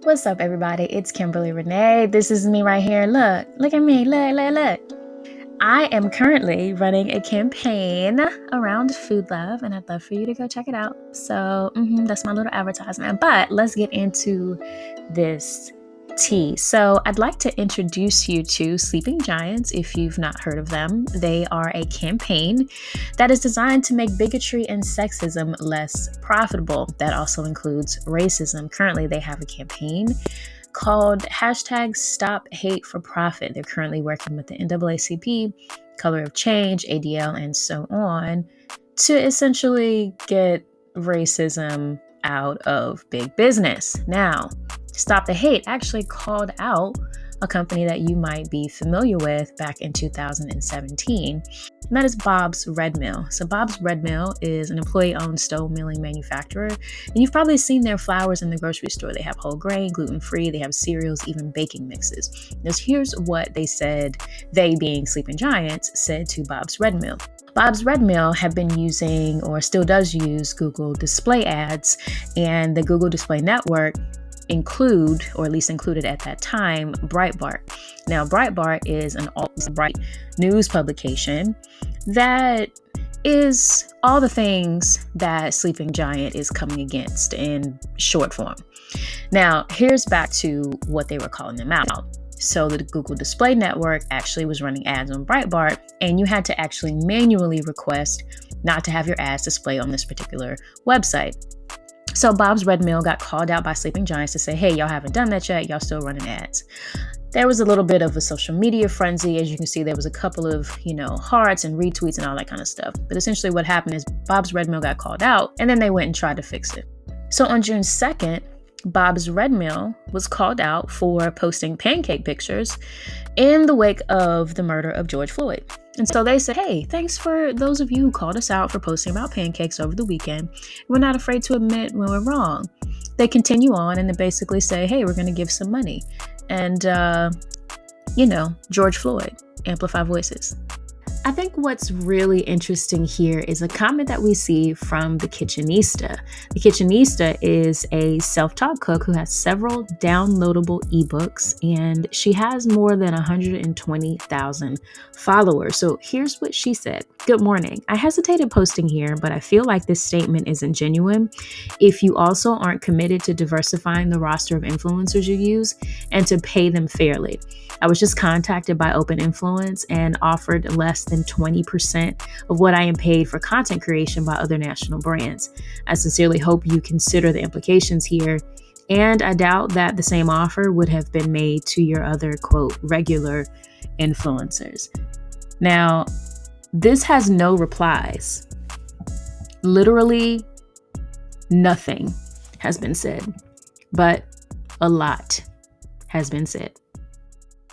What's up, everybody? It's Kimberly Renee. This is me right here. Look at me. Look. I am currently running a campaign around food love, and I'd love for you to go check it out. So that's my little advertisement. But let's get into this tea. So I'd like to introduce you to Sleeping Giants if you've not heard of them. They are a campaign that is designed to make bigotry and sexism less profitable. That also includes racism. Currently, they have a campaign called hashtag Stop Hate for Profit. They're currently working with the NAACP, Color of Change, ADL, and so on to essentially get racism out of big business. Now, Stop the Hate actually called out a company that you might be familiar with back in 2017, and that is Bob's Red Mill. So Bob's Red Mill is an employee-owned stove milling manufacturer, and you've probably seen their flours in the grocery store. They have whole grain, gluten-free, they have cereals, even baking mixes. Now, here's what they said, they being Sleeping Giants, said to Bob's Red Mill. Bob's Red Mill had been using, or still does use, Google Display ads, and the Google Display Network include, or at least included at that time, Breitbart. Now, Breitbart is an alt-right news publication that is all the things that Sleeping Giant is coming against in short form. Now, here's back to what they were calling them out. So the Google Display Network actually was running ads on Breitbart, and you had to actually manually request not to have your ads display on this particular website. So Bob's Red Mill got called out by Sleeping Giants to say, hey, y'all haven't done that yet. Y'all still running ads. There was a little bit of a social media frenzy. As you can see, there was a couple of, hearts and retweets and all that kind of stuff. But essentially what happened is Bob's Red Mill got called out, and then they went and tried to fix it. So on June 2nd, Bob's Red Mill was called out for posting pancake pictures in the wake of the murder of George Floyd. And so they said, hey, thanks for those of you who called us out for posting about pancakes over the weekend. We're not afraid to admit when we're wrong. They continue on and they basically say, hey, we're going to give some money. And, George Floyd, amplify voices. I think what's really interesting here is a comment that we see from the Kitchenista. The Kitchenista is a self-taught cook who has several downloadable ebooks, and she has more than 120,000 followers. So here's what she said. Good morning. I hesitated posting here, but I feel like this statement isn't genuine if you also aren't committed to diversifying the roster of influencers you use and to pay them fairly. I was just contacted by Open Influence and offered less than 20% of what I am paid for content creation by other national brands. I sincerely hope you consider the implications here, and I doubt that the same offer would have been made to your other, quote, regular influencers. Now, this has no replies. Literally nothing has been said, but a lot has been said.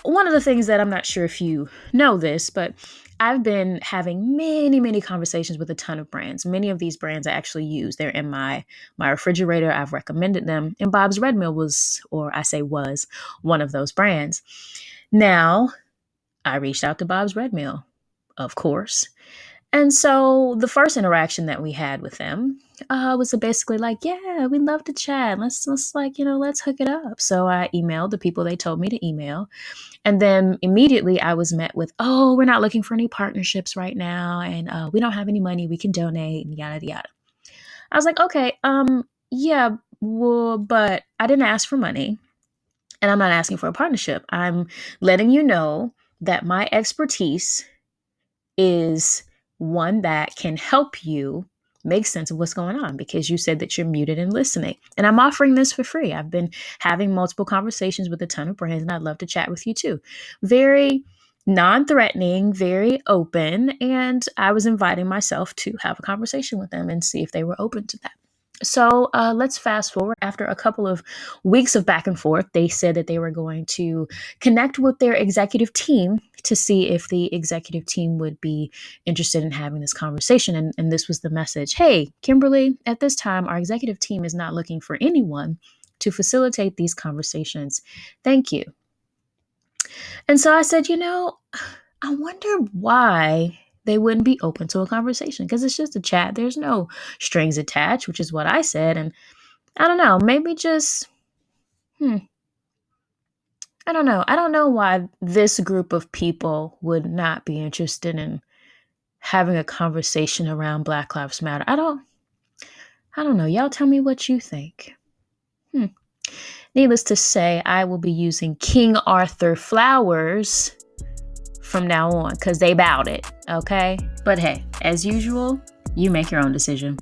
One of the things that I'm not sure if you know this, but I've been having many conversations with a ton of brands. Many of these brands I actually use. They're in my refrigerator. I've recommended them. And Bob's Red Mill was one of those brands. Now, I reached out to Bob's Red Mill, of course. And so the first interaction that we had with them was basically like, yeah, we'd love to chat. Let's hook it up. So I emailed the people they told me to email. And then immediately I was met with, oh, we're not looking for any partnerships right now. And we don't have any money we can donate and yada, yada. I was like, okay, yeah, well, but I didn't ask for money and I'm not asking for a partnership. I'm letting you know that my expertise is one that can help you make sense of what's going on because you said that you're muted and listening. And I'm offering this for free. I've been having multiple conversations with a ton of brands and I'd love to chat with you too. Very non-threatening, very open. And I was inviting myself to have a conversation with them and see if they were open to that. So let's fast forward. After a couple of weeks of back and forth, they said that they were going to connect with their executive team to see if the executive team would be interested in having this conversation. And this was the message. Hey, Kimberly, at this time, our executive team is not looking for anyone to facilitate these conversations. Thank you. And so I said, I wonder why they wouldn't be open to a conversation because it's just a chat. There's no strings attached, which is what I said. And I don't know, maybe just Hmm. I don't know. I don't know why this group of people would not be interested in having a conversation around Black Lives Matter. I don't know. Y'all tell me what you think. Hmm. Needless to say, I will be using King Arthur flowers from now on because they bowed it. Okay. But hey, as usual, you make your own decision.